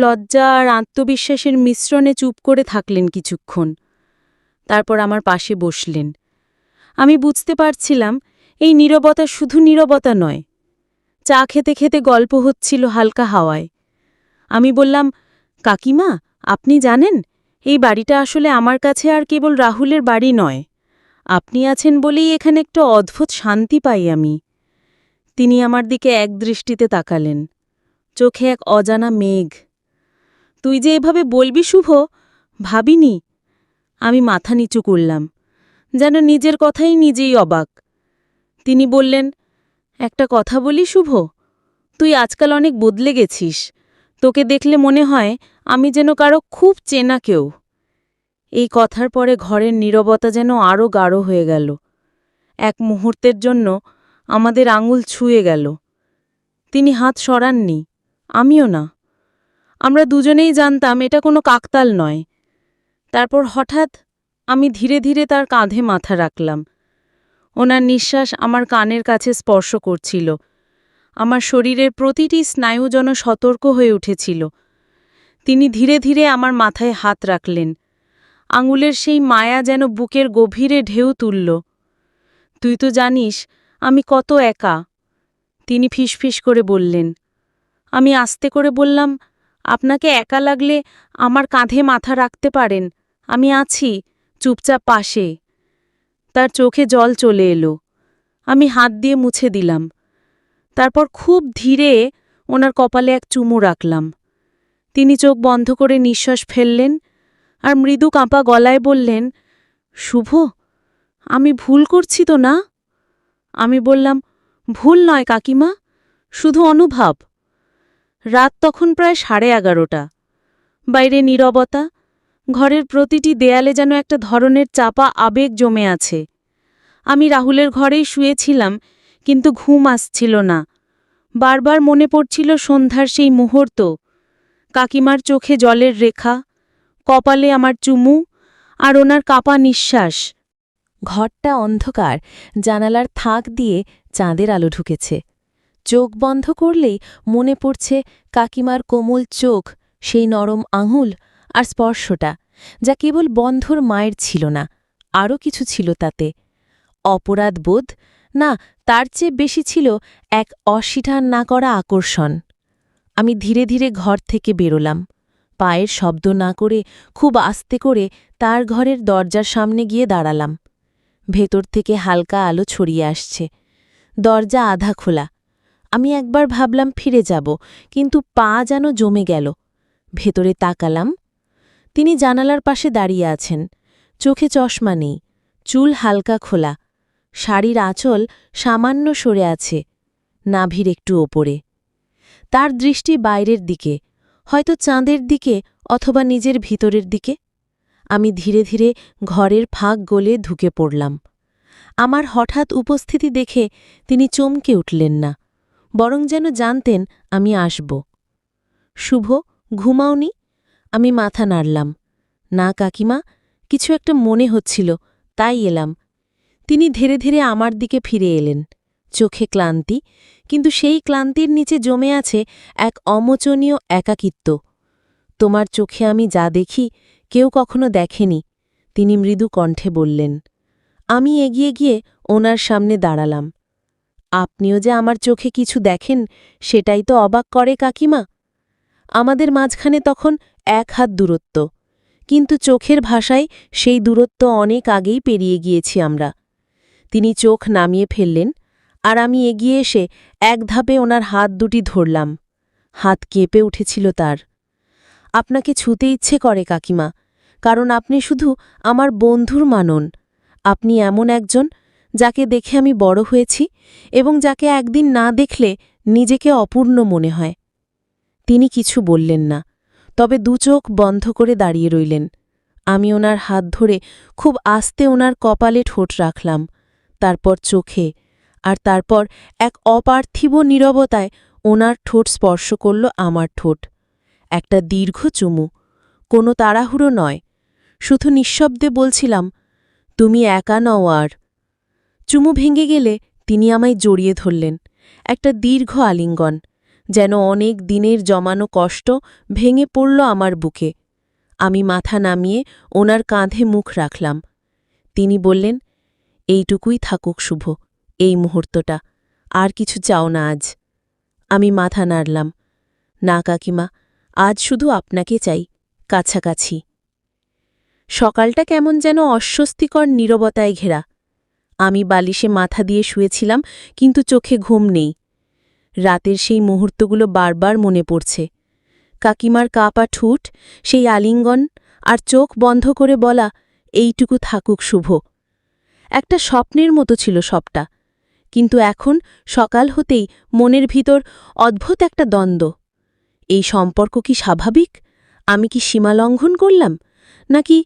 লজ্জা আর আত্মবিশ্বাসের মিশ্রণে চুপ করে থাকলেন কিছুক্ষণ। তারপর আমার পাশে বসলেন। আমি বুঝতে পারছিলাম এই নীরবতা শুধু নীরবতা নয়, চা খেতে খেতে গল্প হচ্ছিল হালকা হাওয়ায়। আমি বললাম, কাকিমা, আপনি জানেন এই বাড়িটা আসলে আমার কাছে আর কেবল রাহুলের বাড়ি নয়। আপনি আছেন বলেই এখানে একটা অদ্ভুত শান্তি পাই আমি। তিনি আমার দিকে একদৃষ্টিতে তাকালেন, চোখে এক অজানা মেঘ। তুই যে এভাবে বলবি শুভ, ভাবিনি। আমি মাথা নিচু করলাম, যেন নিজের কথাই নিজেই অবাক। তিনি বললেন, একটা কথা বলি শুভ, তুই আজকাল অনেক বদলে গেছিস। তোকে দেখলে মনে হয় আমি যেন কারো খুব চেনা কেউ। এই কথার পরে ঘরের নীরবতা যেন আরও গাঢ় হয়ে গেল। এক মুহূর্তের জন্য আমাদের আঙুল ছুঁয়ে গেল। তিনি হাত সরাননি, আমিও না। আমরা দুজনেই জানতাম এটা কোনো কাকতাল নয়। তারপর হঠাৎ আমি ধীরে ধীরে তার কাঁধে মাথা রাখলাম। ওনার নিঃশ্বাস আমার কানের কাছে স্পর্শ করছিল। আমার শরীরের প্রতিটি স্নায়ু যেন সতর্ক হয়ে উঠেছিল। তিনি ধীরে ধীরে আমার মাথায় হাত রাখলেন। আঙুলের সেই মায়া যেন বুকের গভীরে ঢেউ তুলল। তুই তো জানিস আমি কত একা। তিনি ফিসফিস করে বললেন। আমি আস্তে করে বললাম, আপনাকে একা লাগলে আমার কাঁধে মাথা রাখতে পারেন, আমি আছি চুপচাপ পাশে। তার চোখে জল চলে এলো। আমি হাত দিয়ে মুছে দিলাম। তারপর খুব ধীরে ওনার কপালে এক চুমু রাখলাম। তিনি চোখ বন্ধ করে নিঃশ্বাস ফেললেন আর মৃদু কাঁপা গলায় বললেন, শুভ, আমি ভুল করছি তো না? আমি বললাম, ভুল নয় কাকিমা, শুধু অনুভব। রাত তখন প্রায় 11:30। বাইরে নীরবতা, ঘরের প্রতিটি দেয়ালে যেন একটা ধরনের চাপা আবেগ জমে আছে। আমি রাহুলের ঘরেই শুয়েছিলাম, কিন্তু ঘুম আসছিল না। বারবার মনে পড়ছিল সন্ধ্যার সেই মুহূর্ত, কাকিমার চোখে জলের রেখা, কপালে আমার চুমু আর ওনার কাপা নিঃশ্বাস। ঘরটা অন্ধকার, জানালার থাক দিয়ে চাঁদের আলো ঢুকেছে। চোখ বন্ধ করলেই মনে পড়ছে কাকিমার কোমল চোখ, সেই নরম আঙুল আর স্পর্শটা, যা কেবল বন্ধর মায়ের ছিল না, আরও কিছু ছিল তাতে। অপরাধবোধ না, তার চেয়ে বেশি ছিল এক অস্বীকার না করা আকর্ষণ। আমি ধীরে ধীরে ঘর থেকে বেরোলাম, পায়ের শব্দ না করে খুব আস্তে করে তার ঘরের দরজার সামনে গিয়ে দাঁড়ালাম। ভেতর থেকে হালকা আলো ছড়িয়ে আসছে। দরজা আধা খোলা। আমি একবার ভাবলাম ফিরে যাব, কিন্তু পা যেন জমে গেল। ভেতরে তাকালাম। তিনি জানালার পাশে দাঁড়িয়ে আছেন। চোখে চশমা নেই, চুল হালকা খোলা, শাড়ির আঁচল সামান্য সরে আছে, নাভির একটু ওপরে। তার দৃষ্টি বাইরের দিকে, হয়তো চাঁদের দিকে অথবা নিজের ভিতরের দিকে। আমি ধীরে ধীরে ঘরের ফাঁক গলে ঢুকে পড়লাম। আমার হঠাৎ উপস্থিতি দেখে তিনি চমকে উঠলেন না, বরং যেন জানতেন আমি আসব। শুভ, ঘুমাওনি? আমি মাথা নাড়লাম। না কাকিমা, কিছু একটা মনে হচ্ছিল, তাই এলাম। তিনি ধীরে ধীরে আমার দিকে ফিরে এলেন। চোখে ক্লান্তি, কিন্তু সেই ক্লান্তির নিচে জমে আছে এক অমোচনীয় একাকিত্ব। তোমার চোখে আমি যা দেখি কেউ কখনো দেখেনি, তিনি মৃদু কণ্ঠে বললেন। আমি এগিয়ে গিয়ে ওনার সামনে দাঁড়ালাম। আপনিও যে আমার চোখে কিছু দেখেন, সেটাই তো অবাক করে কাকিমা। আমাদের মাঝখানে তখন 1 হাত দূরত্ব, কিন্তু চোখের ভাষায় সেই দূরত্ব অনেক আগেই পেরিয়ে গিয়েছি আমরা। তিনি চোখ নামিয়ে ফেললেন, আর আমি এগিয়ে এসে এক ধাপে ওনার হাত দুটি ধরলাম। হাত কেঁপে উঠেছিল তার। আপনাকে ছুতে ইচ্ছে করে কাকিমা, কারণ আপনি শুধু আমার বন্ধুর মানন। আপনি এমন একজন যাকে দেখে আমি বড় হয়েছি এবং যাকে একদিন না দেখলে নিজেকে অপূর্ণ মনে হয়। তিনি কিছু বললেন না, তবে দুচোখ বন্ধ করে দাঁড়িয়ে রইলেন। আমি ওনার হাত ধরে খুব আস্তে ওনার কপালে ঠোঁট রাখলাম, তারপর চোখে, আর তারপর এক অপার্থিব নীরবতায় ওনার ঠোঁট স্পর্শ করল আমার ঠোঁট। একটা দীর্ঘ চুমু, কোনো তাড়াহুড়ো নয়, শুধু নিঃশব্দে বলছিলাম, তুমি একা নও আর। চুমু ভেঙে গেলে তিনি আমায় জড়িয়ে ধরলেন, একটা দীর্ঘ আলিঙ্গন, যেন অনেক দিনের জমানো কষ্ট ভেঙে পড়ল আমার বুকে। আমি মাথা নামিয়ে ওনার কাঁধে মুখ রাখলাম। তিনি বললেন, এইটুকুই থাকুক শুভ, এই মুহূর্তটা, আর কিছু চাও না আজ। আমি মাথা নাড়লাম। না কাকিমা, আজ শুধু আপনাকে চাই, কাছাকাছি। সকালটা কেমন যেন অস্বস্তিকর নীরবতায় ঘেরা। আমি বালিশে মাথা দিয়ে শুয়েছিলাম, কিন্তু চোখে ঘুম নেই। রাতের সেই মুহূর্তগুলো বারবার মনে পড়ছে। কাকিমার কাঁপা ঠোঁট, সেই আলিঙ্গন, আর চোখ বন্ধ করে বলা, এইটুকু থাকুক শুভ। একটা স্বপ্নের মতো ছিল সবটা, কিন্তু এখন সকাল হতেই মনের ভিতর অদ্ভুত একটা দ্বন্দ্ব। এই সম্পর্ক কি স্বাভাবিক? আমি কি সীমালঙ্ঘন করলাম? নাকি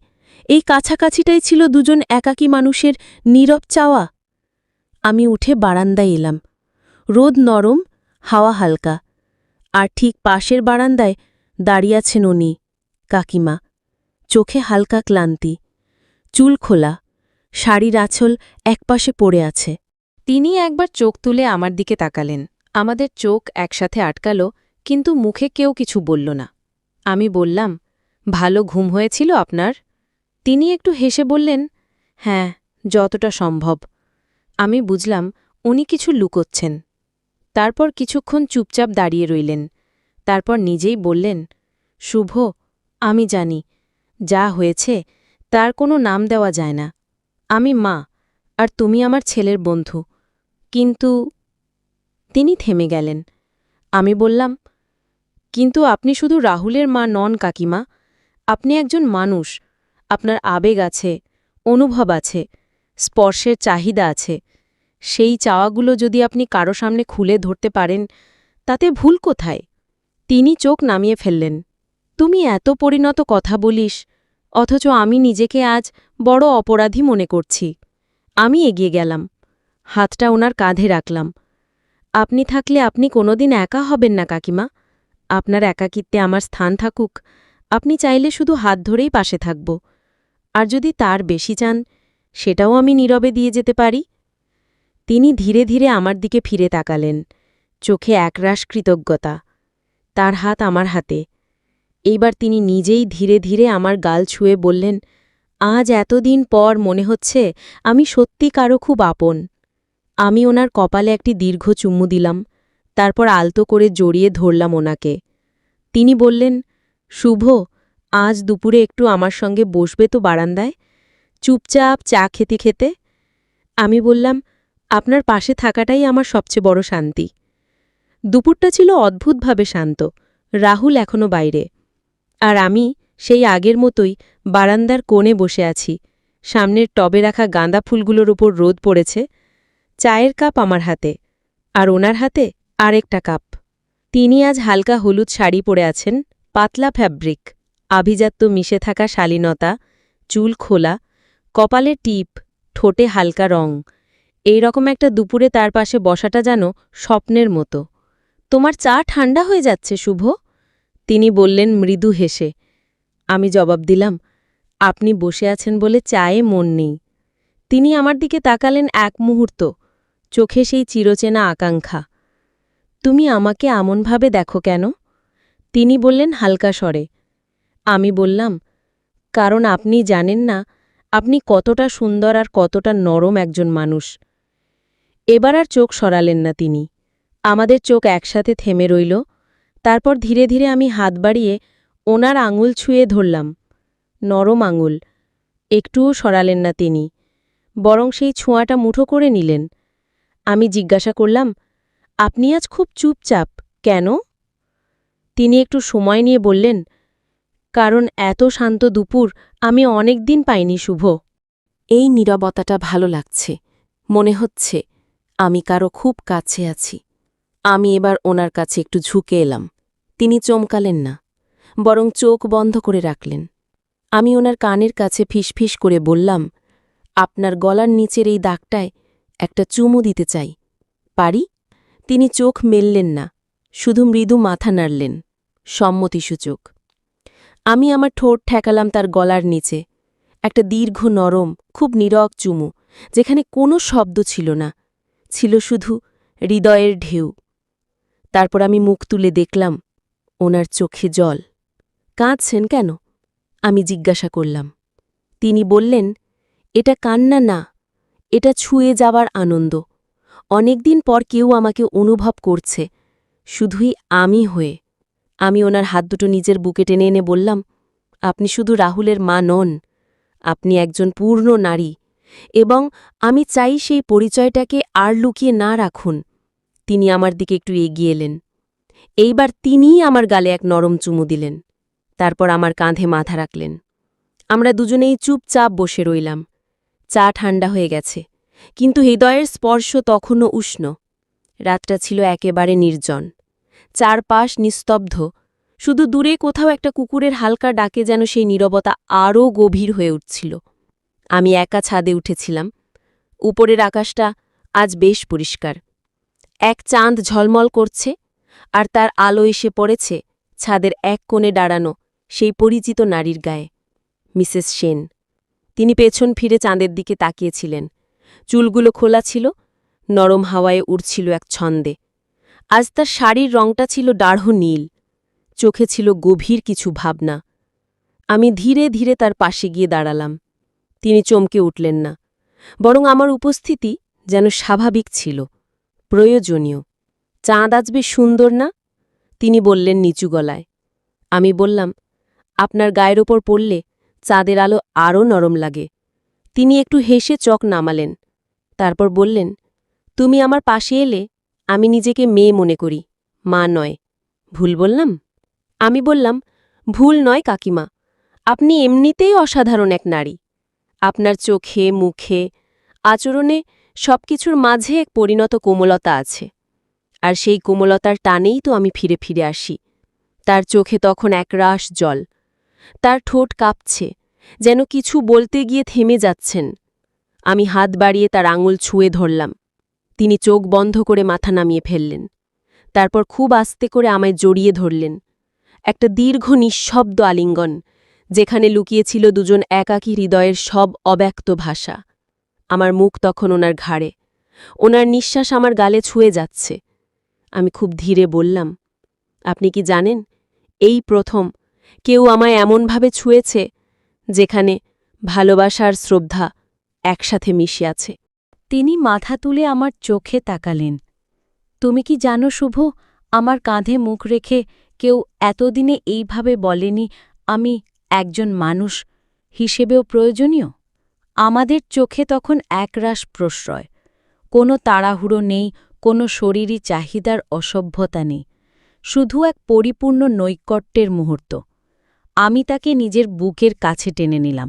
এই কাছাকাছিটাই ছিল দুজন একাকী মানুষের নীরব চাওয়া? আমি উঠে বারান্দায় এলাম। রোদ নরম, হাওয়া হালকা, আর ঠিক পাশের বারান্দায় দাঁড়িয়ে আছেন উনি, কাকিমা। চোখে হালকা ক্লান্তি, চুল খোলা, শাড়ির আঁচল একপাশে পড়ে আছে। তিনি একবার চোখ তুলে আমার দিকে তাকালেন। আমাদের চোখ একসাথে আটকাল, কিন্তু মুখে কেউ কিছু বলল না। আমি বললাম, ভালো ঘুম হয়েছিল আপনার? তিনি একটু হেসে বললেন, হ্যাঁ, যতটা সম্ভব। আমি বুঝলাম উনি কিছু লুকোচ্ছেন। তারপর কিছুক্ষণ চুপচাপ দাঁড়িয়ে রইলেন। তারপর নিজেই বললেন, শুভ, আমি জানি যা হয়েছে তার কোনো নাম দেওয়া যায় না। আমি মা, আর তুমি আমার ছেলের বন্ধু, কিন্তু... তিনি থেমে গেলেন। আমি বললাম, কিন্তু আপনি শুধু রাহুলের মা নন কাকিমা, আপনি একজন মানুষ। আপনার আবেগ আছে, অনুভব আছে, স্পর্শের চাহিদা আছে। সেই চাওয়াগুলো যদি আপনি কারো সামনে খুলে ধরতে পারেন, তাতে ভুল কোথায়? তিনি চোখ নামিয়ে ফেললেন। তুমি এত পরিণত কথা বলিস, অথচ আমি নিজেকে আজ বড় অপরাধী মনে করছি। আমি এগিয়ে গেলাম, হাতটা ওনার কাঁধে রাখলাম। আপনি থাকলে আপনি কোনোদিন একা হবেন না কাকিমা। আপনার একাকিত্বে আমার স্থান থাকুক। আপনি চাইলে শুধু হাত ধরেই পাশে থাকব। আর যদি তার বেশি চান, সেটাও আমি নীরবে দিয়ে যেতে পারি। তিনি ধীরে ধীরে আমার দিকে ফিরে তাকালেন, চোখে একরাশ কৃতজ্ঞতা। তার হাত আমার হাতে। এইবার তিনি নিজেই ধীরে ধীরে আমার গাল ছুঁয়ে বললেন, আজ এতদিন পর মনে হচ্ছে আমি সত্যি কারো খুব আপন। আমি ওনার কপালে একটি দীর্ঘ চুম্বু দিলাম, তারপর আলতো করে জড়িয়ে ধরলাম ওনাকে। তিনি বললেন, শুভ, আজ দুপুরে একটু আমার সঙ্গে বসবে তো বারান্দায়, চুপচাপ চা খেতে খেতে? আমি বললাম, আপনার পাশে থাকাটাই আমার সবচেয়ে বড় শান্তি। দুপুরটা ছিল অদ্ভুতভাবে শান্ত। রাহুল এখনো বাইরে, আর আমি সেই আগের মতোই বারান্দার কোণে বসে আছি। সামনের টবে রাখা গাঁদা ফুলগুলোর উপর রোদ পড়েছে। চায়ের কাপ আমার হাতে, আর ওনার হাতে আরেকটা কাপ। তিনি আজ হালকা হলুদ শাড়ি পরে আছেন, পাতলা ফ্যাব্রিক, আভিজাত্য মিশে থাকা শালীনতা, চুল খোলা, কপালে টিপ, ঠোঁটে হালকা রং। এই রকম একটা দুপুরে তার পাশে বসাটা যেন স্বপ্নের মতো। তোমার চা ঠান্ডা হয়ে যাচ্ছে শুভ, তিনি বললেন মৃদু হেসে। আমি জবাব দিলাম, আপনি বসে আছেন বলে চায়ে মন নেই। তিনি আমার দিকে তাকালেন এক মুহূর্ত, চোখে সেই চিরচেনা আকাঙ্ক্ষা। তুমি আমাকে এমনভাবে দেখো কেন? তিনি বললেন হালকা স্বরে। আমি বললাম, কারণ আপনি জানেন না আপনি কতটা সুন্দর আর কতটা নরম একজন মানুষ। এবার আর চোখ সরালেন না তিনি। আমাদের চোখ একসাথে থেমে রইল। তারপর ধীরে ধীরে আমি হাত বাড়িয়ে ওনার আঙুল ছুঁয়ে ধরলাম, নরম আঙুল। একটুও সরালেন না তিনি, বরং সেই ছোঁয়াটা মুঠো করে নিলেন। আমি জিজ্ঞাসা করলাম, আপনি আজ খুব চুপচাপ কেন? তিনি একটু সময় নিয়ে বললেন, কারণ এত শান্ত দুপুর আমি অনেক দিন পাইনি শুভ। এই নীরবতাটা ভালো লাগছে। মনে হচ্ছে আমি কারো খুব কাছে আছি। আমি এবার ওনার কাছে একটু ঝুঁকে এলাম। তিনি চমকালেন না, বরং চোখ বন্ধ করে রাখলেন। আমি ওনার কানের কাছে ফিসফিস করে বললাম, আপনার গলার নিচের এই দাগটায় একটা চুমু দিতে চাই, পারি? তিনি চোখ মেললেন না, শুধু মৃদু মাথা নাড়লেন, সম্মতিসূচক। আমি আমার ঠোঁট ঠেকালাম তার গলার নিচে, একটা দীর্ঘ নরম, খুব নীরব চুমু, যেখানে কোনো শব্দ ছিল না, ছিল শুধু হৃদয়ের ঢেউ। তারপর আমি মুখ তুলে দেখলাম ওনার চোখে জল। কাঁদছেন কেন? আমি জিজ্ঞাসা করলাম। তিনি বললেন, এটা কান্না না, এটা ছুঁয়ে যাবার আনন্দ। অনেকদিন পর কেউ আমাকে অনুভব করছে, শুধুই আমি হয়ে। আমি ওনার হাত দুটো নিজের বুকে টেনে এনে বললাম, আপনি শুধু রাহুলের মা নন, আপনি একজন পূর্ণ নারী, এবং আমি চাই সেই পরিচয়টাকে আর লুকিয়ে না রাখুন। তিনি আমার দিকে একটু এগিয়ে এলেন। এইবার তিনিই আমার গালে এক নরম চুমু দিলেন। তারপর আমার কাঁধে মাথা রাখলেন। আমরা দুজনেই চুপচাপ বসে রইলাম। চা ঠান্ডা হয়ে গেছে, কিন্তু হৃদয়ের স্পর্শ তখনও উষ্ণ। রাতটা ছিল একেবারে নির্জন। চারপাশ নিস্তব্ধ, শুধু দূরে কোথাও একটা কুকুরের হালকা ডাকে যেন সেই নীরবতা আরও গভীর হয়ে উঠছিল। আমি একা ছাদে উঠেছিলাম। উপরের আকাশটা আজ বেশ পরিষ্কার। এক চাঁদ ঝলমল করছে, আর তার আলো এসে পড়েছে ছাদের এক কোণে দাঁড়ানো সেই পরিচিত নারীর গায়ে, মিসেস সেন। তিনি পেছন ফিরে চাঁদের দিকে তাকিয়েছিলেন। চুলগুলো খোলা ছিল, নরম হাওয়ায় উড়ছিল এক ছন্দে। আজ তার শাড়ির রংটা ছিল দাঢ় নীল, চোখে ছিল গভীর কিছু ভাবনা। আমি ধীরে ধীরে তার পাশে গিয়ে দাঁড়ালাম। তিনি চমকে উঠলেন না, বরং আমার উপস্থিতি যেন স্বাভাবিক ছিল, প্রয়োজনীয়। চাঁদ আজ বেশ সুন্দর না? তিনি বললেন নিচু গলায়। আমি বললাম, আপনার গায়ের ওপর পড়লে চাঁদের আলো আরও নরম লাগে। তিনি একটু হেসে চোখ নামালেন। তারপর বললেন, তুমি আমার পাশে এলে আমি নিজেকে মেয়ে মনে করি, মা নয়। ভুল বললাম? আমি বললাম, ভুল নয় কাকিমা, আপনি এমনিতেই অসাধারণ এক নারী। আপনার চোখে, মুখে, আচরণে সবকিছুর মাঝে এক পরিণত কোমলতা আছে। আর সেই কোমলতার টানেই তো আমি ফিরে ফিরে আসি। তার চোখে তখন একরাশ জল। তার ঠোঁট কাঁপছে, যেন কিছু বলতে গিয়ে থেমে যাচ্ছেন। আমি হাত বাড়িয়ে তার আঙুল ছুঁয়ে ধরলাম। তিনি চোখ বন্ধ করে মাথা নামিয়ে ফেললেন। তারপর খুব আস্তে করে আমায় জড়িয়ে ধরলেন। একটা দীর্ঘ নিঃশব্দ আলিঙ্গন, যেখানে লুকিয়েছিল দুজন একাকী হৃদয়ের সব অব্যক্ত ভাষা। আমার মুখ তখন ওনার ঘাড়ে, ওনার নিঃশ্বাস আমার গালে ছুঁয়ে যাচ্ছে। আমি খুব ধীরে বললাম, আপনি কি জানেন, এই প্রথম কেউ আমায় এমনভাবে ছুঁয়েছে যেখানে ভালোবাসা আর শ্রদ্ধা একসাথে মিশে আছে। তিনি মাথা তুলে আমার চোখে তাকালেন। তুমি কি জানো শুভ, আমার কাঁধে মুখ রেখে কেউ এতদিনে এইভাবে বলেনি আমি একজন মানুষ হিসেবেও প্রয়োজনীয়? আমাদের চোখে তখন একরাশ প্রশ্রয়। কোনো তাড়াহুড়ো নেই, কোনো শরীরী চাহিদার অসভ্যতা নেই, শুধু এক পরিপূর্ণ নৈকট্যের মুহূর্ত। আমি তাকে নিজের বুকের কাছে টেনে নিলাম,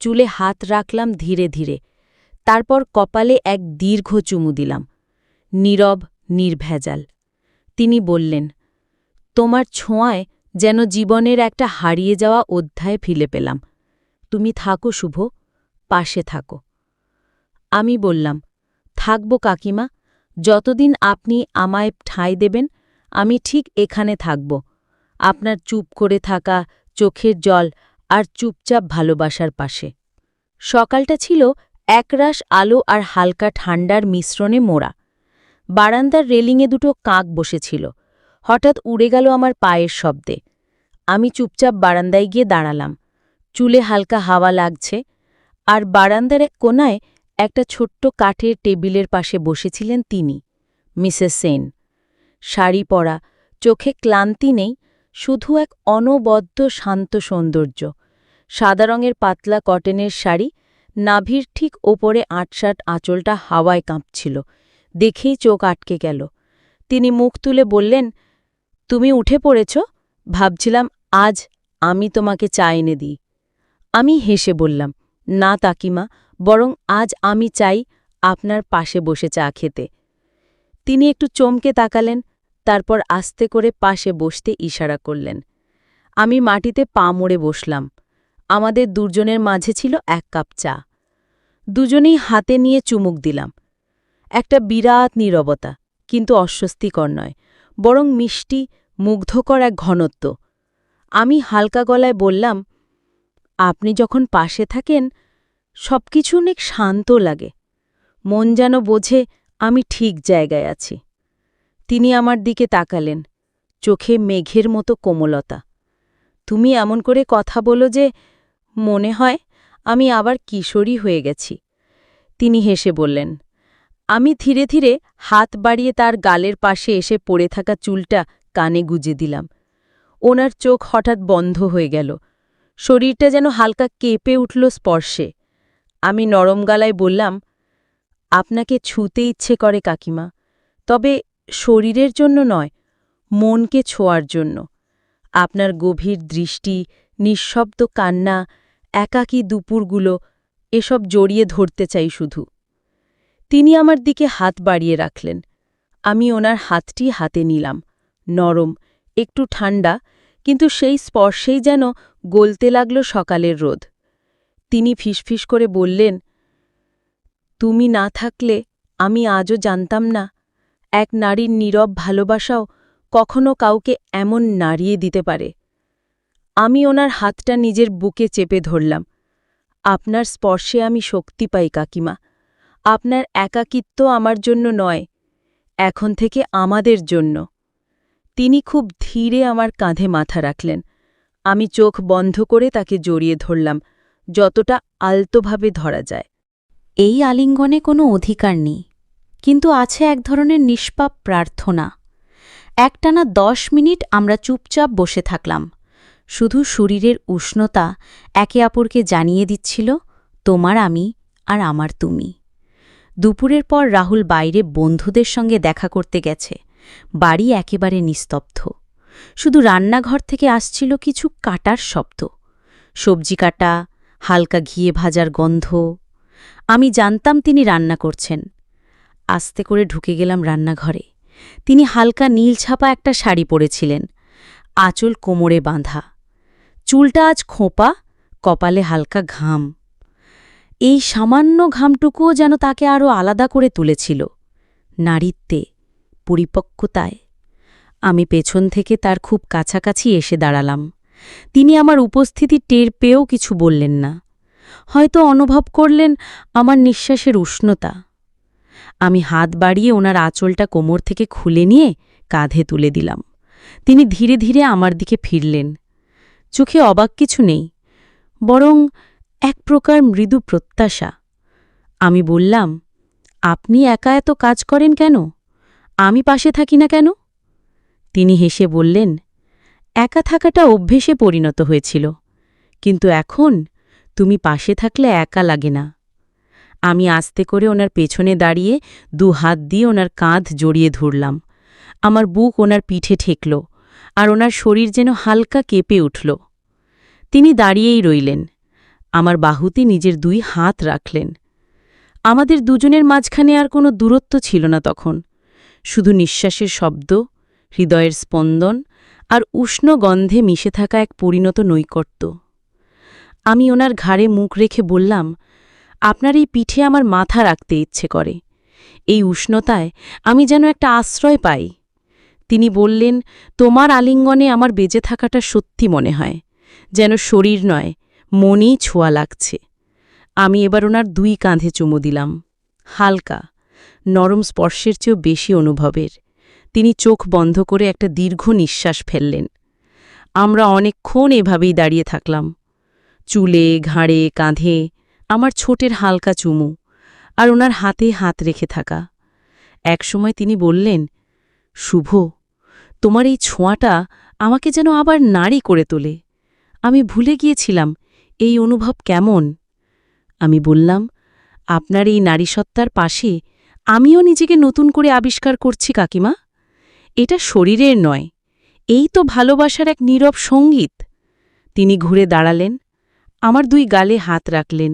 চুলে হাত রাখলাম ধীরে ধীরে, তারপর কপালে এক দীর্ঘ চুমু দিলাম, নীরব, নির্ভেজাল। তিনি বললেন, তোমার ছোঁয়ায় যেন জীবনের একটা হারিয়ে যাওয়া অধ্যায় ফিরে পেলাম। তুমি থাকো শুভ, পাশে থাকো। আমি বললাম, থাকব কাকিমা, যতদিন আপনি আমায় ঠাঁই দেবেন আমি ঠিক এখানে থাকব, আপনার চুপ করে থাকা চোখের জল আর চুপচাপ ভালোবাসার পাশে। সকালটা ছিল একরাশ আলো আর হালকা ঠান্ডার মিশ্রণে মোড়া। বারান্দার রেলিংয়ে দুটো কাক বসেছিল। হঠাৎ উড়ে গেল আমার পায়ের শব্দে। আমি চুপচাপ বারান্দায় গিয়ে দাঁড়ালাম। চুলে হালকা হাওয়া লাগছে, আর বারান্দার এক কোণায় একটা ছোট্ট কাঠের টেবিলের পাশে বসেছিলেন তিনি, মিসেস সেন। শাড়ি পরা, চোখে ক্লান্তি নেই, শুধু এক অনবদ্য শান্ত সৌন্দর্য। সাদা রঙের পাতলা কটনের শাড়ি, নাভির ঠিক ওপরে আটসাট আঁচলটা হাওয়ায় কাঁপছিল। দেখেই চোখ আটকে গেল। তিনি মুখ তুলে বললেন, তুমি উঠে পড়েছ? ভাবছিলাম আজ আমি তোমাকে চা এনে দিই। আমি হেসে বললাম, না কাকিমা, বরং আজ আমি চাই আপনার পাশে বসে চা খেতে। তিনি একটু চমকে তাকালেন, তারপর আস্তে করে পাশে বসতে ইশারা করলেন। আমি মাটিতে পা মুড়ে বসলাম। আমাদের দুজনের মাঝে ছিল এক কাপ চা। দুজনেই হাতে নিয়ে চুমুক দিলাম। একটা বিরাট নীরবতা, কিন্তু অস্বস্তিকর নয়, বরং মিষ্টি, মুগ্ধকর এক ঘনত্ব। আমি হালকা গলায় বললাম, আপনি যখন পাশে থাকেন সবকিছু অনেক শান্ত লাগে, মন যেন বোঝে আমি ঠিক জায়গায় আছি। তিনি আমার দিকে তাকালেন, চোখে মেঘের মতো কোমলতা। তুমি এমন করে কথা বলো যে মনে হয় আমি আবার কিশোরী হয়ে গেছি। তিনি হেসে বললেন। আমি ধীরে ধীরে হাত বাড়িয়ে তার গালের পাশে এসে পড়ে থাকা চুলটা কানে গুজে দিলাম। ওনার চোখ হঠাৎ বন্ধ হয়ে গেল, শরীরটা যেন হালকা কেঁপে উঠল স্পর্শে। আমি নরম গলায় বললাম, আপনাকে ছুঁতে ইচ্ছে করে কাকিমা, তবে শরীরের জন্য নয়, মনকে ছোঁয়ার জন্য। আপনার গভীর দৃষ্টি, নিঃশব্দ কান্না, একাকী দুপুরগুলো, এসব জড়িয়ে ধরতে চাই শুধু। তিনি আমার দিকে হাত বাড়িয়ে রাখলেন। আমি ওনার হাতটি হাতে নিলাম, নরম, একটু ঠান্ডা, কিন্তু সেই স্পর্শেই যেন গলতে লাগল সকালের রোদ। তিনি ফিসফিস করে বললেন, তুমি না থাকলে আমি আজও জানতাম না এক নারীর নীরব ভালোবাসাও কখনো কাউকে এমন নাড়িয়ে দিতে পারে। আমি ওনার হাতটা নিজের বুকে চেপে ধরলাম। আপনার স্পর্শে আমি শক্তি পাই কাকিমা। আপনার একাকিত্ব আমার জন্য নয়, এখন থেকে আমাদের জন্য। তিনি খুব ধীরে আমার কাঁধে মাথা রাখলেন। আমি চোখ বন্ধ করে তাকে জড়িয়ে ধরলাম, যতটা আলতোভাবে ধরা যায়। এই আলিঙ্গনে কোনো অধিকার নেই, কিন্তু আছে এক ধরনের নিষ্পাপ প্রার্থনা। একটানা 10 মিনিট আমরা চুপচাপ বসে থাকলাম। শুধু শরীরের উষ্ণতা একে অপরকে জানিয়ে দিচ্ছিল, তোমার আমি আর আমার তুমি। দুপুরের পর রাহুল বাইরে বন্ধুদের সঙ্গে দেখা করতে গেছে। বাড়ি একেবারে নিস্তব্ধ। শুধু রান্নাঘর থেকে আসছিল কিছু কাটার শব্দ, সবজি কাটা, হালকা ঘিয়ে ভাজার গন্ধ। আমি জানতাম তিনি রান্না করছেন। আস্তে করে ঢুকে গেলাম রান্নাঘরে। তিনি হালকা নীল ছাপা একটা শাড়ি পরেছিলেন, আঁচল কোমরে বাঁধা। চুলটা আজ খোঁপা, কপালে হালকা ঘাম। এই সামান্য ঘামটুকুও যেন তাকে আরও আলাদা করে তুলেছিল, নারীত্বে, পরিপক্কতায়। আমি পেছন থেকে তার খুব কাছাকাছি এসে দাঁড়ালাম। তিনি আমার উপস্থিতি টের পেয়েও কিছু বললেন না, হয়তো অনুভব করলেন আমার নিঃশ্বাসের উষ্ণতা। আমি হাত বাড়িয়ে ওনার আঁচলটা কোমর থেকে খুলে নিয়ে কাঁধে তুলে দিলাম। তিনি ধীরে ধীরে আমার দিকে ফিরলেন। চোখে অবাক কিছু নেই, বরং এক প্রকার মৃদু প্রত্যাশা। আমি বললাম, আপনি একা এত কাজ করেন কেন? আমি পাশে থাকি না কেন? তিনি হেসে বললেন, একা থাকাটা অভ্যেসে পরিণত হয়েছিল, কিন্তু এখন তুমি পাশে থাকলে একা লাগে না। আমি আস্তে করে ওনার পেছনে দাঁড়িয়ে 2 হাত দিয়ে ওনার কাঁধ জড়িয়ে ধরলাম। আমার বুক ওনার পিঠে ঠেকল, আর ওনার শরীর যেন হালকা কেঁপে উঠল। তিনি দাঁড়িয়েই রইলেন, আমার বাহুতে নিজের 2 হাত রাখলেন। আমাদের দুজনের মাঝখানে আর কোনো দূরত্ব ছিল না তখন, শুধু নিঃশ্বাসের শব্দ, হৃদয়ের স্পন্দন আর উষ্ণ গন্ধে মিশে থাকা এক পরিণত নৈকট্য। আমি ওনার ঘাড়ে মুখ রেখে বললাম, আপনার এই পিঠে আমার মাথা রাখতে ইচ্ছে করে। এই উষ্ণতায় আমি যেন একটা আশ্রয় পাই। তিনি বললেন, তোমার আলিঙ্গনে আমার বেঁচে থাকাটা সত্যি মনে হয়, যেন শরীর নয়, মনেই ছোঁয়া লাগছে। আমি এবার ওনার 2 কাঁধে চুমু দিলাম, হালকা, নরম স্পর্শের চেয়েও বেশি অনুভবের। তিনি চোখ বন্ধ করে একটা দীর্ঘ নিঃশ্বাস ফেললেন। আমরা অনেকক্ষণ এভাবেই দাঁড়িয়ে থাকলাম, চুলে, ঘাড়ে, কাঁধে আমার ছোটের হালকা চুমু, আর ওনার হাতে হাত রেখে থাকা। একসময় তিনি বললেন, শুভ, তোমার এই ছোঁয়াটা আমাকে যেন আবার নারী করে তোলে। আমি ভুলে গিয়েছিলাম এই অনুভব কেমন। আমি বললাম, আপনার এই নারীসত্তার পাশে আমিও নিজেকে নতুন করে আবিষ্কার করছি কাকিমা। এটা শরীরের নয়, এই তো ভালোবাসার এক নীরব সঙ্গীত। তিনি ঘুরে দাঁড়ালেন, আমার 2 গালে হাত রাখলেন,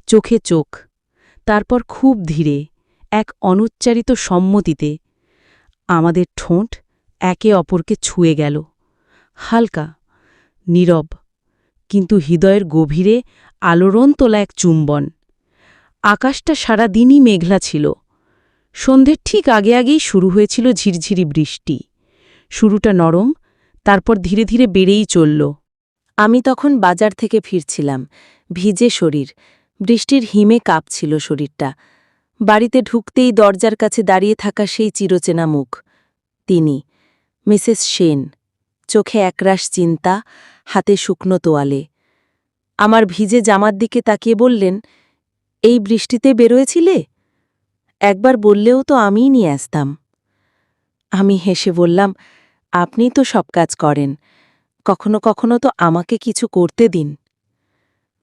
চোখে চোখ, তারপর খুব ধীরে, এক অনুচ্চারিত সম্মতিতে আমাদের ঠোঁট একে অপরকে ছুঁয়ে গেল। হালকা, নীরব, কিন্তু হৃদয়ের গভীরে আলোড়ন তোলা এক চুম্বন। আকাশটা সারা দিনই মেঘলা ছিল। সন্ধ্যের ঠিক আগে আগেই শুরু হয়েছিল ঝিরঝিরি বৃষ্টি। শুরুটা নরম, তারপর ধীরে ধীরে বেড়েই চলল। আমি তখন বাজার থেকে ফিরছিলাম, ভিজে শরীর, বৃষ্টির হিমে কাঁপছিল শরীরটা। বাড়িতে ঢুকতেই দরজার কাছে দাঁড়িয়ে থাকা সেই চিরচেনা মুখ, তিনি মিসেস সেন, চোখে একরাশ চিন্তা, হাতে শুকনো তোয়ালে। আমার ভিজে জামার দিকে তাকিয়ে বললেন, এই বৃষ্টিতে বেরোয়েছিলে? একবার বললেও তো আমিই নিয়ে আসতাম। আমি হেসে বললাম, আপনি তো সব কাজ করেন, কখনো কখনো তো আমাকে কিছু করতে দিন।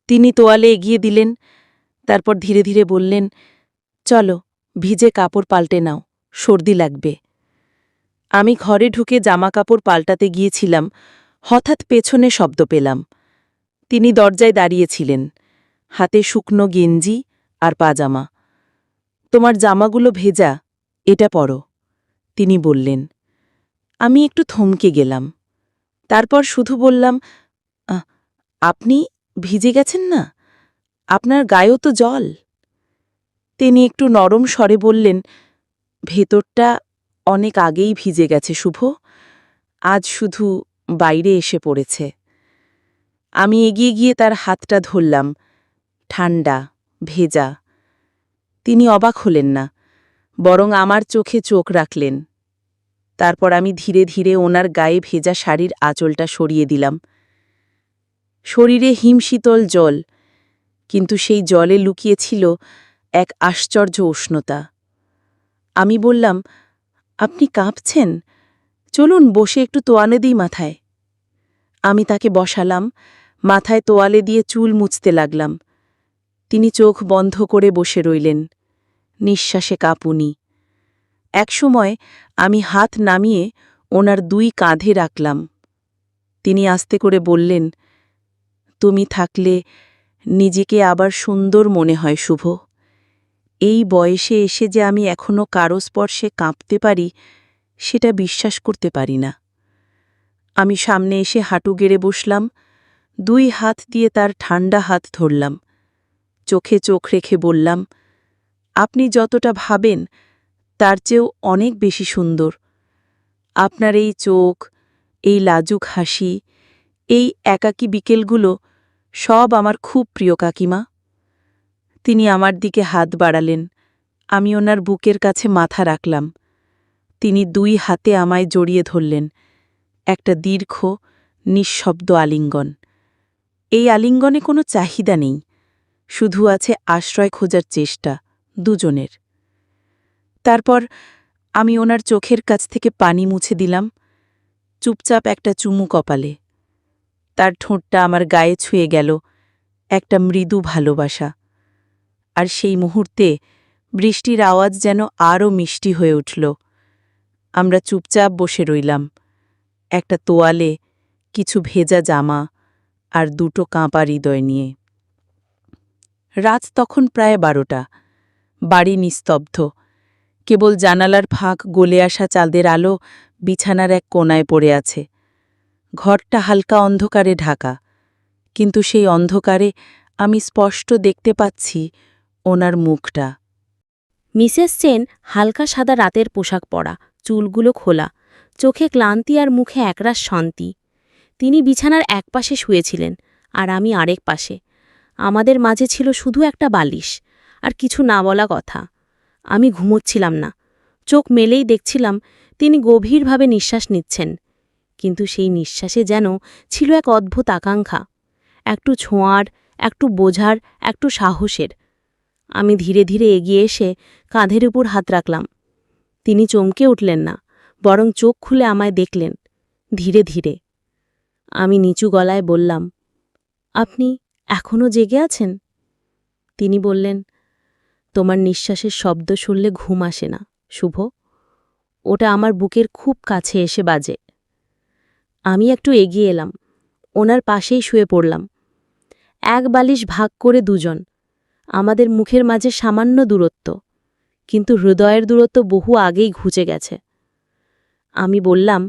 তিনি তোয়ালে এগিয়ে দিলেন, তারপর ধীরে ধীরে বললেন, চলো ভিজে কাপড় পাল্টে নাও, সর্দি লাগবে। আমি ঘরে ঢুকে জামা কাপড় পাল্টাতে গিয়েছিলাম, হঠাৎ পেছনে শব্দ পেলাম। তিনি দরজায় দাঁড়িয়েছিলেন, হাতে শুকনো গেঞ্জি আর পাজামা। তোমার জামাগুলো ভেজা, এটা পরো, তিনি বললেন। আমি একটু থমকে গেলাম, তারপর শুধু বললাম, আপনি ভিজে গেছেন না? আপনার গায়েও তো জল। তিনি একটু নরম স্বরে বললেন, ভেতরটা অনেক আগেই ভিজে গেছে শুভ, আজ শুধু বাইরে এসে পড়েছে। আমি এগিয়ে গিয়ে তার হাতটা ধরলাম, ঠান্ডা, ভেজা। তিনি অবাক হলেন না, বরং আমার চোখে চোখ রাখলেন। তারপর আমি ধীরে ধীরে ওনার গায়ে ভেজা শাড়ির আঁচলটা সরিয়ে দিলাম। শরীরে হিমশীতল জল, কিন্তু সেই জলে লুকিয়েছিল এক আশ্চর্য উষ্ণতা। আমি বললাম, আপনি কাঁপছেন, চলুন বসে একটু তোয়ালে দিই মাথায়। আমি তাকে বসালাম, মাথায় তোয়ালে দিয়ে চুল মুছতে লাগলাম। তিনি চোখ বন্ধ করে বসে রইলেন, নিঃশ্বাসে কাঁপুনি। একসময় আমি হাত নামিয়ে ওনার 2 কাঁধে রাখলাম। তিনি আস্তে করে বললেন, তুমি থাকলে নিজেকে আবার সুন্দর মনে হয় শুভ। এই বয়সে এসে যে আমি এখনো কারো স্পর্শে কাঁপতে পারি, সেটা বিশ্বাস করতে পারি না। আমি সামনে এসে হাঁটু গেড়ে বসলাম, 2 হাত দিয়ে তার ঠান্ডা হাত ধরলাম। চোখে চোখ রেখে বললাম, আপনি যতটা ভাবেন তার চেয়েও অনেক বেশি সুন্দর। আপনার এই চোখ, এই লাজুক হাসি, এই একাকী বিকেলগুলো সব আমার খুব প্রিয় কাকিমা। তিনি আমার দিকে হাত বাড়ালেন, আমি ওনার বুকের কাছে মাথা রাখলাম। তিনি 2 হাতে আমায় জড়িয়ে ধরলেন, একটা দীর্ঘ, নিঃশব্দ আলিঙ্গন। এই আলিঙ্গনে কোনো চাহিদা নেই, শুধু আছে আশ্রয় খোঁজার চেষ্টা দুজনের। তারপর আমি ওনার চোখের কাছ থেকে পানি মুছে দিলাম, চুপচাপ একটা চুমু কপালে। তার ঠোঁটটা আমার গায়ে ছুঁয়ে গেল, একটা মৃদু ভালোবাসা। আর সেই মুহূর্তে বৃষ্টির আওয়াজ যেন আরও মিষ্টি হয়ে উঠল। আমরা চুপচাপ বসে রইলাম, একটা তোয়ালে, কিছু ভেজা জামা আর 2 কাঁপা হৃদয় নিয়ে। রাত তখন প্রায় 12টা, বাড়ি নিস্তব্ধ, কেবল জানালার ফাঁক গলে আসা চাঁদের আলো বিছানার এক কোণায় পড়ে আছে। ঘরটা হালকা অন্ধকারে ঢাকা, কিন্তু সেই অন্ধকারে আমি স্পষ্ট দেখতে পাচ্ছি ওনার মুখটা। মিসেস সেন হালকা সাদা রাতের পোশাক পরা, চুলগুলো খোলা, চোখে ক্লান্তি আর মুখে একরাশ শান্তি। তিনি বিছানার একপাশে শুয়েছিলেন, আর আমি আরেক পাশে। আমাদের মাঝে ছিল শুধু একটা বালিশ আর কিছু না বলা কথা। আমি ঘুমোচ্ছিলাম না, চোখ মেলেই দেখছিলাম তিনি গভীরভাবে নিঃশ্বাস নিচ্ছেন, কিন্তু সেই নিঃশ্বাসে যেন ছিল এক অদ্ভুত আকাঙ্ক্ষা, একটু ছোঁয়ার, একটু বোঝার, একটু সাহসের। আমি ধীরে ধীরে এগিয়ে এসে কাঁধের উপর হাত রাখলাম। তিনি চমকে উঠলেন না, বরং চোখ খুলে আমায় দেখলেন, ধীরে ধীরে। আমি নিচু গলায় বললাম, আপনি এখনও জেগে আছেন? তিনি বললেন, তোমার নিঃশ্বাসের শব্দ শুনলে ঘুম আসে না শুভ, ওটা আমার বুকের খুব কাছে এসে বাজে। আমি একটু এগিয়ে এলাম, ওনার পাশেই শুয়ে পড়লাম। এক বালিশ ভাগ করে 2 জন। আমাদের মুখের মাঝে সামান্য দূরত্ব, কিন্তু হৃদয়ের দূরত্ব বহু আগেই ঘুচে গেছে। আমি বললাম,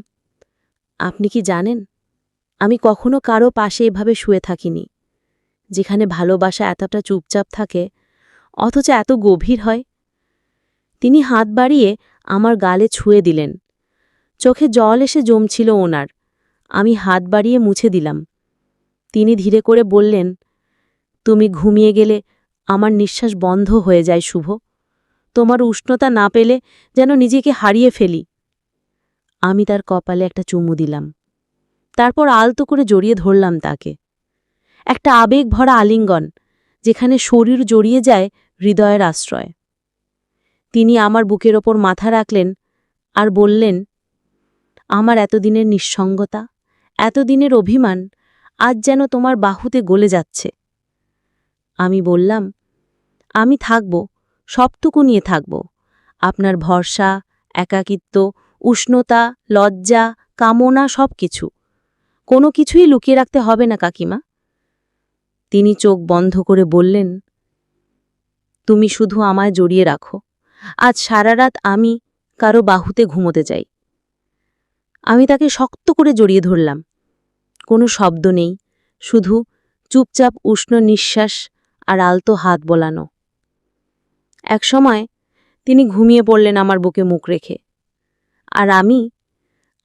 আপনি কি জানেন, আমি কখনো কারো পাশে এভাবে শুয়ে থাকিনি, যেখানে ভালোবাসা এতটা চুপচাপ থাকে, অথচ এত গভীর হয়। তিনি হাত বাড়িয়ে আমার গালে ছুঁয়ে দিলেন। চোখে জল এসে জমছিল ওনার। আমি হাত বাড়িয়ে মুছে দিলাম। তিনি ধীরে করে বললেন, তুমি ঘুমিয়ে গেলে আমার নিঃশ্বাস বন্ধ হয়ে যায় শুভ, তোমার উষ্ণতা না পেলে যেন নিজেকে হারিয়ে ফেলি। আমি তার কপালে একটা চুমু দিলাম। তারপর আলতো করে জড়িয়ে ধরলাম তাকে। একটা আবেগ ভরা আলিঙ্গন, যেখানে শরীর জড়িয়ে যায় হৃদয়ের আশ্রয়। তিনি আমার বুকের ওপর মাথা রাখলেন আর বললেন, আমার এতদিনের নিঃসঙ্গতা, এতদিনের অভিমান আজ যেন তোমার বাহুতে গলে যাচ্ছে। আমি বললাম, আমি থাকব, সবটুকু নিয়ে থাকব, আপনার ভরসা, একাকিত্ব, উষ্ণতা, লজ্জা, কামনা, সব কিছু। কোনো কিছুই লুকিয়ে রাখতে হবে না কাকিমা। তিনি চোখ বন্ধ করে বললেন, তুমি শুধু আমায় জড়িয়ে রাখো, আজ সারা রাত আমি কারো বাহুতে ঘুমোতে যাই। আমি তাকে শক্ত করে জড়িয়ে ধরলাম। কোনো শব্দ নেই, শুধু চুপচাপ উষ্ণ নিঃশ্বাস আর আলতো হাত বোলানো। একসময় তিনি ঘুমিয়ে পড়লেন আমার বুকে মুখ রেখে। আর আমি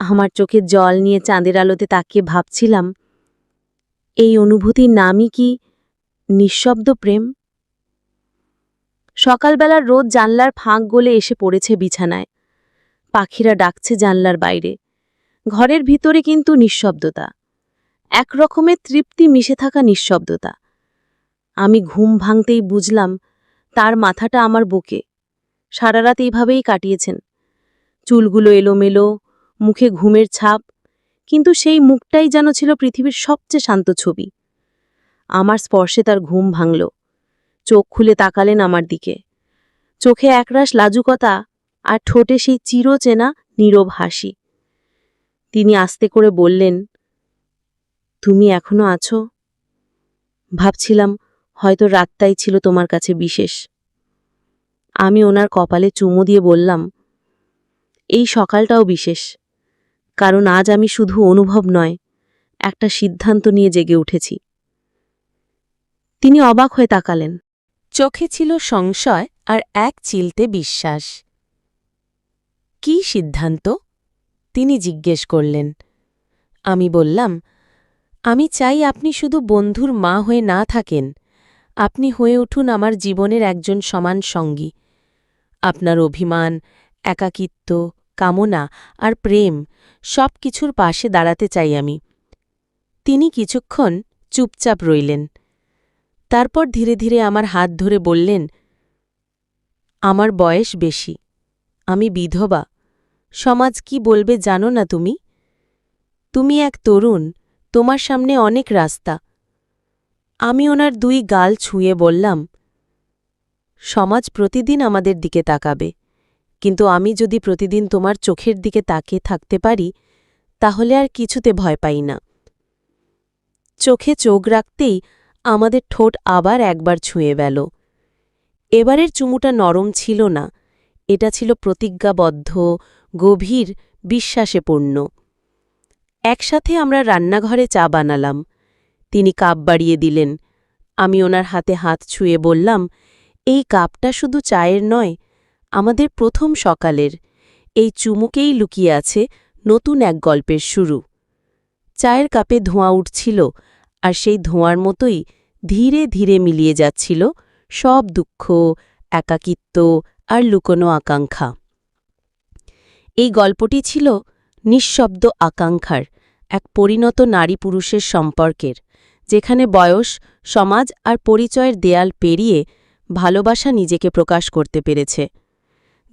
আমার চোখে জল নিয়ে চাঁদের আলোতে তাকিয়ে ভাবছিলাম, এই অনুভূতির নামই কি নিঃশব্দ প্রেম? সকালবেলার রোদ জানলার ফাঁক গলে এসে পড়েছে বিছানায়। পাখিরা ডাকছে জানলার বাইরে। ঘরের ভিতরে কিন্তু নিঃশব্দতা, এক রকমের তৃপ্তি মিশে থাকা নিঃশব্দতা। আমি ঘুম ভাঙতেই বুঝলাম তার মাথাটা আমার বুকে। সারা রাত এইভাবেই কাটিয়েছেন, চুলগুলো এলোমেলো, মুখে ঘুমের ছাপ, কিন্তু সেই মুখটাই যেন ছিল পৃথিবীর সবচেয়ে শান্ত ছবি। আমার স্পর্শে তার ঘুম ভাঙল। চোখ খুলে তাকালেন আমার দিকে। চোখে একরাশ লাজুকতা আর ঠোঁটে সেই চিরচেনা নীরব হাসি। তিনি আস্তে করে বললেন, তুমি এখনো আছো? ভাবছিলাম হয়তো রাতটাই ছিল তোমার কাছে বিশেষ। আমি ওনার কপালে চুমু দিয়ে বললাম, এই সকালটাও বিশেষ, কারণ আজ আমি শুধু অনুভব নয়, একটা সিদ্ধান্ত নিয়ে জেগে উঠেছি। তিনি অবাক হয়ে তাকালেন। চোখে ছিল সংশয় আর এক চিলতে বিশ্বাস। কি সিদ্ধান্ত? তিনি জিজ্ঞেস করলেন। আমি বললাম, আমি চাই আপনি শুধু বন্ধুর মা হয়ে না থাকেন, আপনি হয়ে উঠুন আমার জীবনের একজন সমান সঙ্গী। আপনার অভিমান, একাকিত্ব, কামনা আর প্রেম সব কিছুর পাশে দাঁড়াতে চাই আমি। তিনি কিছুক্ষণ চুপচাপ রইলেন। তারপর ধীরে ধীরে আমার হাত ধরে বললেন, আমার বয়স বেশি, আমি বিধবা, সমাজ কি বলবে জানো না তুমি? তুমি এক তরুণ, তোমার সামনে অনেক রাস্তা। আমি ওনার দুই গাল ছুঁয়ে বললাম, সমাজ প্রতিদিন আমাদের দিকে তাকাবে, কিন্তু আমি যদি প্রতিদিন তোমার চোখের দিকে তাকিয়ে থাকতে পারি, তাহলে আর কিছুতে ভয় পাই না। চোখে চোখ রাখতেই আমাদের ঠোঁট আবার একবার ছুঁয়ে গেল। এবারের চুমুটা নরম ছিল না, এটা ছিল প্রতিজ্ঞাবদ্ধ, গভীর, বিশ্বাসে পূর্ণ। একসাথে আমরা রান্নাঘরে চা বানালাম। তিনি কাপ বাড়িয়ে দিলেন। আমি ওনার হাতে হাত ছুঁয়ে বললাম, এই কাপটা শুধু চায়ের নয়, আমাদের প্রথম সকালের। এই চুমুকেই লুকিয়ে আছে নতুন এক গল্পের শুরু। চায়ের কাপে ধোঁয়া উঠছিল, আর সেই ধোঁয়ার মতোই ধীরে ধীরে মিলিয়ে যাচ্ছিল সব দুঃখ, একাকিত্ব আর লুকোনো আকাঙ্ক্ষা। এই গল্পটি ছিল নিঃশব্দ আকাঙ্ক্ষার, এক পরিণত নারী পুরুষের সম্পর্কের, যেখানে বয়স, সমাজ আর পরিচয়ের দেয়াল পেরিয়ে ভালোবাসা নিজেকে প্রকাশ করতে পেরেছে।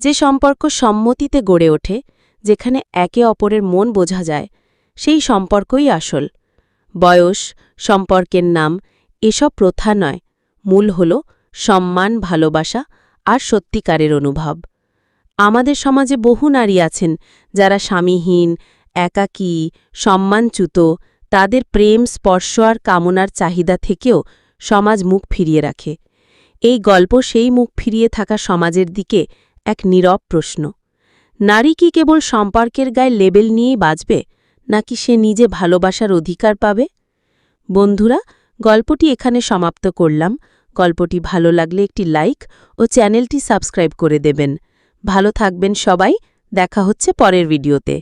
যে সম্পর্ক সম্মতিতে গড়ে ওঠে, যেখানে একে অপরের মন বোঝা যায়, সেই সম্পর্কই আসল। বয়স, সম্পর্কের নাম, এসব প্রথা নয়, মূল হল সম্মান, ভালোবাসা আর সত্যিকারের অনুভব। আমাদের সমাজে বহু নারী আছেন যারা স্বামীহীন, একাকী, সম্মানচ্যুত। তাদের প্রেম, স্পর্শ আর কামনার চাহিদা থেকেও সমাজ মুখ ফিরিয়ে রাখে। এই গল্প সেই মুখ ফিরিয়ে থাকা সমাজের দিকে এক নীরব প্রশ্ন। নারী কি কেবল সম্পর্কের গায়ে লেবেল নিয়েই বাঁচবে, নাকি সে নিজে ভালোবাসার অধিকার পাবে? বন্ধুরা, গল্পটি এখানে সমাপ্ত করলাম। গল্পটি ভালো লাগলে একটি লাইক ও চ্যানেলটি সাবস্ক্রাইব করে দেবেন। ভালো থাকবেন সবাই, দেখা হচ্ছে পরের ভিডিওতে।